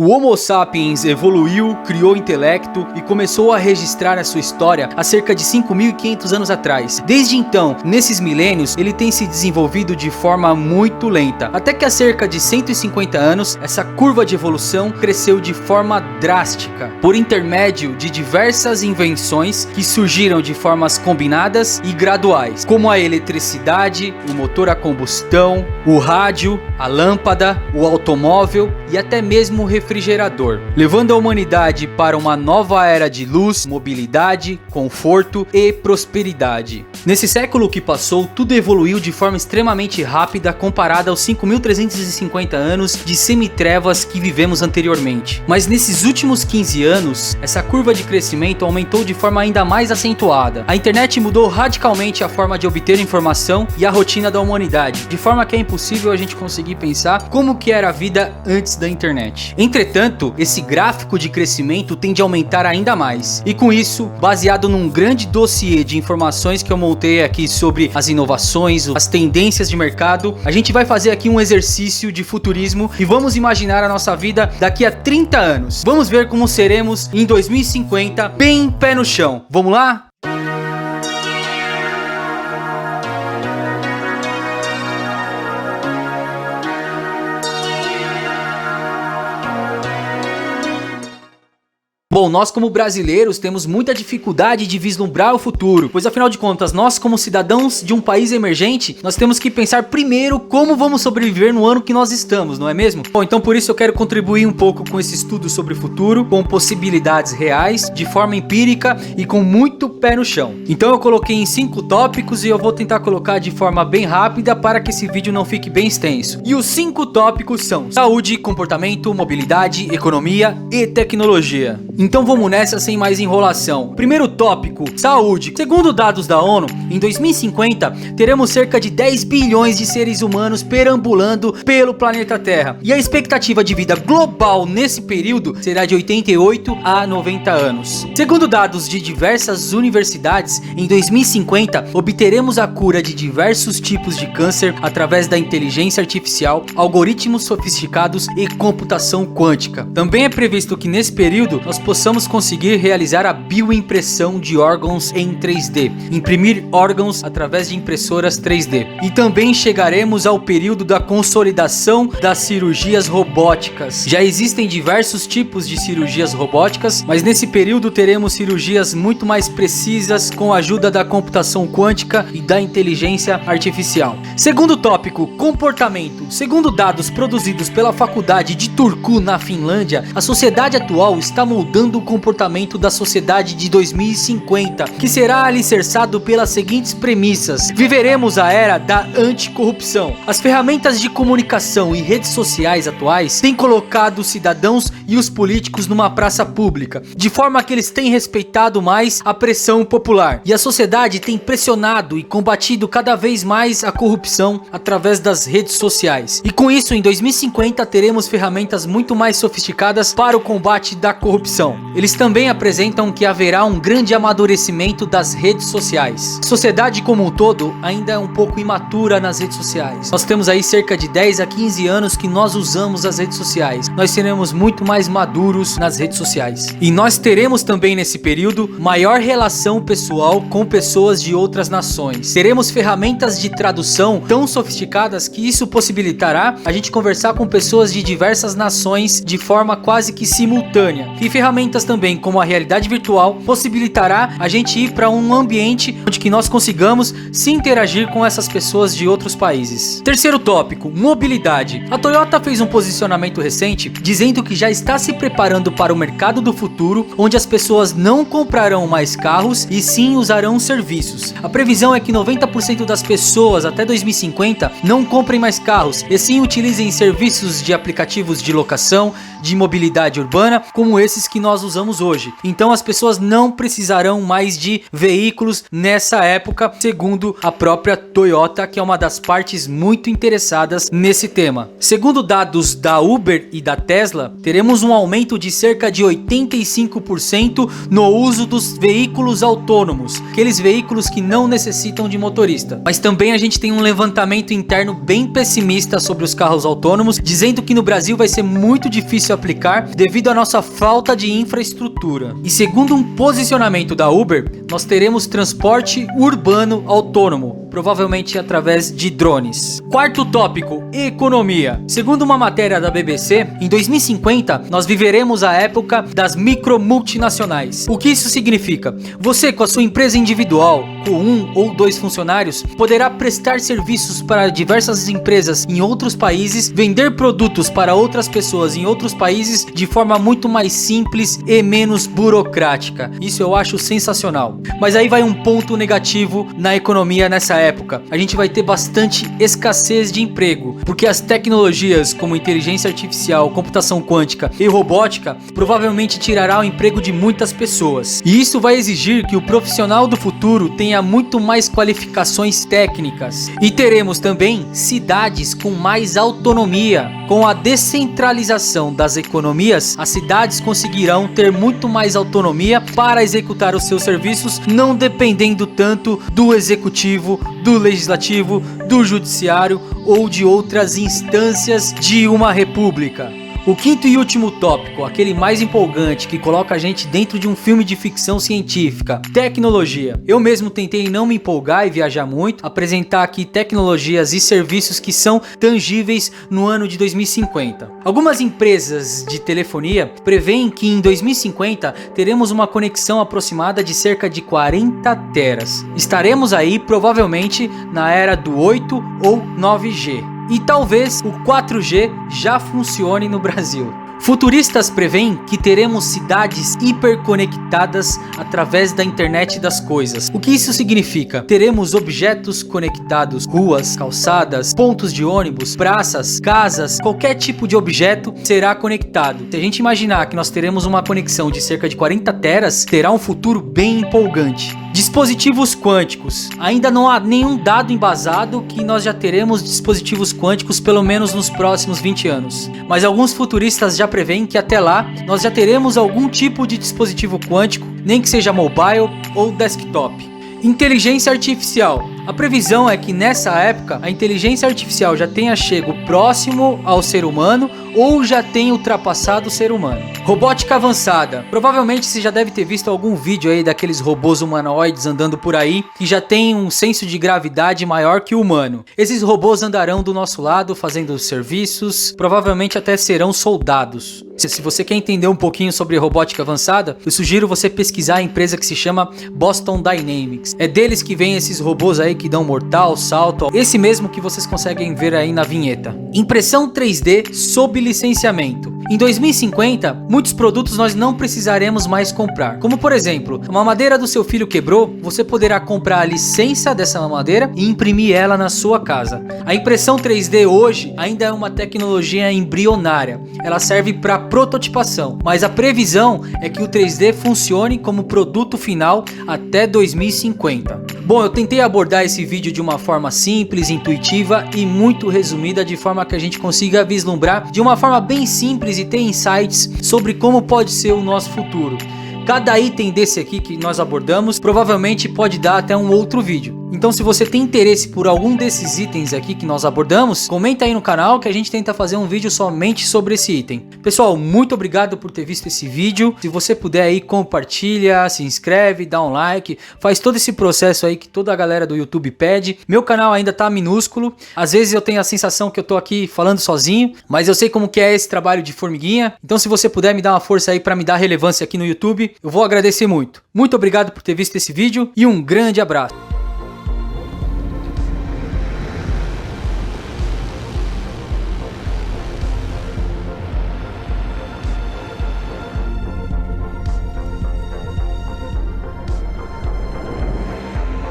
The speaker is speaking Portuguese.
O Homo sapiens evoluiu, criou intelecto e começou a registrar a sua história há cerca de 5.500 anos atrás. Desde então, nesses milênios, ele tem se desenvolvido de forma muito lenta, até que há cerca de 150 anos, essa curva de evolução cresceu de forma drástica, por intermédio de diversas invenções que surgiram de formas combinadas e graduais, como a eletricidade, o motor a combustão, o rádio, a lâmpada, o automóvel e até mesmo o refrigerador, levando a humanidade para uma nova era de luz, mobilidade, conforto e prosperidade. Nesse século que passou, tudo evoluiu de forma extremamente rápida comparada aos 5.350 anos de semitrevas que vivemos anteriormente. Mas nesses últimos 15 anos, essa curva de crescimento aumentou de forma ainda mais acentuada. A internet mudou radicalmente a forma de obter informação e a rotina da humanidade, de forma que é impossível a gente conseguir pensar como que era a vida antes da internet. Entretanto, esse gráfico de crescimento tende a aumentar ainda mais. E com isso, baseado num grande dossiê de informações que eu montei aqui sobre as inovações, as tendências de mercado, a gente vai fazer aqui um exercício de futurismo e vamos imaginar a nossa vida daqui a 30 anos. Vamos ver como seremos em 2050, bem pé no chão. Vamos lá? Bom, nós como brasileiros temos muita dificuldade de vislumbrar o futuro, pois afinal de contas, nós como cidadãos de um país emergente, nós temos que pensar primeiro como vamos sobreviver no ano que nós estamos, não é mesmo? Bom, então por isso eu quero contribuir um pouco com esse estudo sobre o futuro, com possibilidades reais, de forma empírica e com muito pé no chão. Então eu coloquei em 5 tópicos e eu vou tentar colocar de forma bem rápida para que esse vídeo não fique bem extenso. E os 5 tópicos são saúde, comportamento, mobilidade, economia e tecnologia. Então vamos nessa sem mais enrolação. Primeiro tópico, saúde. Segundo dados da ONU, em 2050 teremos cerca de 10 bilhões de seres humanos perambulando pelo planeta Terra. E a expectativa de vida global nesse período será de 88 a 90 anos. Segundo dados de diversas universidades, em 2050 obteremos a cura de diversos tipos de câncer através da inteligência artificial, algoritmos sofisticados e computação quântica. Também é previsto que nesse período nós possamos conseguir realizar a bioimpressão de órgãos em 3D, imprimir órgãos através de impressoras 3D. E também chegaremos ao período da consolidação das cirurgias robóticas. Já existem diversos tipos de cirurgias robóticas, mas nesse período teremos cirurgias muito mais precisas com a ajuda da computação quântica e da inteligência artificial. Segundo tópico, comportamento. Segundo dados produzidos pela Faculdade de Turku na Finlândia, a sociedade atual está moldando o comportamento da sociedade de 2050, que será alicerçado pelas seguintes premissas: viveremos a era da anticorrupção. As ferramentas de comunicação e redes sociais atuais têm colocado os cidadãos e os políticos numa praça pública, de forma que eles têm respeitado mais a pressão popular, e a sociedade tem pressionado e combatido cada vez mais a corrupção através das redes sociais. E com isso, em 2050 teremos ferramentas muito mais sofisticadas para o combate da corrupção. Eles também apresentam que haverá um grande amadurecimento das redes sociais. A sociedade como um todo ainda é um pouco imatura nas redes sociais. Nós temos aí cerca de 10 a 15 anos que nós usamos as redes sociais. Nós seremos muito mais maduros nas redes sociais. E nós teremos também nesse período maior relação pessoal com pessoas de outras nações. Teremos ferramentas de tradução tão sofisticadas que isso possibilitará a gente conversar com pessoas de diversas nações de forma quase que simultânea. E ferramentas também como a realidade virtual possibilitará a gente ir para um ambiente onde que nós consigamos se interagir com essas pessoas de outros países. Terceiro tópico, mobilidade. A Toyota fez um posicionamento recente dizendo que já está se preparando para o mercado do futuro, onde as pessoas não comprarão mais carros e sim usarão serviços. A previsão é que 90% das pessoas até 2050 não comprem mais carros e sim utilizem serviços de aplicativos de locação, de mobilidade urbana, como esses que que nós usamos hoje. Então as pessoas não precisarão mais de veículos nessa época, segundo a própria Toyota, que é uma das partes muito interessadas nesse tema. Segundo dados da Uber e da Tesla, teremos um aumento de cerca de 85% no uso dos veículos autônomos, aqueles veículos que não necessitam de motorista. Mas também a gente tem um levantamento interno bem pessimista sobre os carros autônomos, dizendo que no Brasil vai ser muito difícil aplicar devido à nossa falta de infraestrutura. E segundo um posicionamento da Uber, nós teremos transporte urbano autônomo, provavelmente através de drones. Quarto tópico, economia. Segundo uma matéria da BBC, em 2050 nós viveremos a época das micromultinacionais. O que isso significa? Você, com a sua empresa individual, com 1 ou 2 funcionários, poderá prestar serviços para diversas empresas em outros países, vender produtos para outras pessoas em outros países de forma muito mais simples e menos burocrática. Isso eu acho sensacional. Mas aí vai um ponto negativo na economia nessa época. A gente vai ter bastante escassez de emprego, porque as tecnologias como inteligência artificial, computação quântica e robótica provavelmente tirará o emprego de muitas pessoas. E isso vai exigir que o profissional do futuro tenha muito mais qualificações técnicas. E teremos também cidades com mais autonomia. Com a descentralização das economias, as cidades conseguirão ter muito mais autonomia para executar os seus serviços, não dependendo tanto do executivo, do legislativo, do judiciário ou de outras instâncias de uma república. O quinto e último tópico, aquele mais empolgante que coloca a gente dentro de um filme de ficção científica, tecnologia. Eu mesmo tentei não me empolgar e viajar muito, apresentar aqui tecnologias e serviços que são tangíveis no ano de 2050. Algumas empresas de telefonia preveem que em 2050 teremos uma conexão aproximada de cerca de 40 teras. Estaremos aí provavelmente na era do 8 ou 9G. E talvez o 4G já funcione no Brasil. Futuristas preveem que teremos cidades hiperconectadas através da internet das coisas. O que isso significa? Teremos objetos conectados, ruas, calçadas, pontos de ônibus, praças, casas, qualquer tipo de objeto será conectado. Se a gente imaginar que nós teremos uma conexão de cerca de 40 teras, terá um futuro bem empolgante. Dispositivos quânticos. Ainda não há nenhum dado embasado que nós já teremos dispositivos quânticos pelo menos nos próximos 20 anos. Mas alguns futuristas já preveem que até lá nós já teremos algum tipo de dispositivo quântico, nem que seja mobile ou desktop. Inteligência artificial. A previsão é que nessa época a inteligência artificial já tenha chego próximo ao ser humano ou já tenha ultrapassado o ser humano. Robótica avançada. Provavelmente você já deve ter visto algum vídeo aí daqueles robôs humanoides andando por aí que já tem um senso de gravidade maior que o humano. Esses robôs andarão do nosso lado fazendo serviços, provavelmente até serão soldados. Se você quer entender um pouquinho sobre robótica avançada, eu sugiro você pesquisar a empresa que se chama Boston Dynamics. É deles que vem esses robôs aí que dão mortal, salto, esse mesmo que vocês conseguem ver aí na vinheta. Impressão 3D sob licenciamento. Em 2050, muitos produtos nós não precisaremos mais comprar. Como por exemplo, uma madeira do seu filho quebrou, você poderá comprar a licença dessa madeira e imprimir ela na sua casa. A impressão 3D hoje ainda é uma tecnologia embrionária. Ela serve para prototipação, mas a previsão é que o 3D funcione como produto final até 2050. Bom, eu tentei abordar esse vídeo de uma forma simples, intuitiva e muito resumida, de forma que a gente consiga vislumbrar de uma forma bem simples e ter insights sobre como pode ser o nosso futuro. Cada item desse aqui que nós abordamos provavelmente pode dar até um outro vídeo. Então se você tem interesse por algum desses itens aqui que nós abordamos, comenta aí no canal que a gente tenta fazer um vídeo somente sobre esse item. Pessoal, muito obrigado por ter visto esse vídeo. Se você puder aí, compartilha, se inscreve, dá um like, faz todo esse processo aí que toda a galera do YouTube pede. Meu canal ainda tá minúsculo, às vezes eu tenho a sensação que eu tô aqui falando sozinho, mas eu sei como que é esse trabalho de formiguinha. Então se você puder me dar uma força aí para me dar relevância aqui no YouTube, eu vou agradecer muito. Muito obrigado por ter visto esse vídeo e um grande abraço.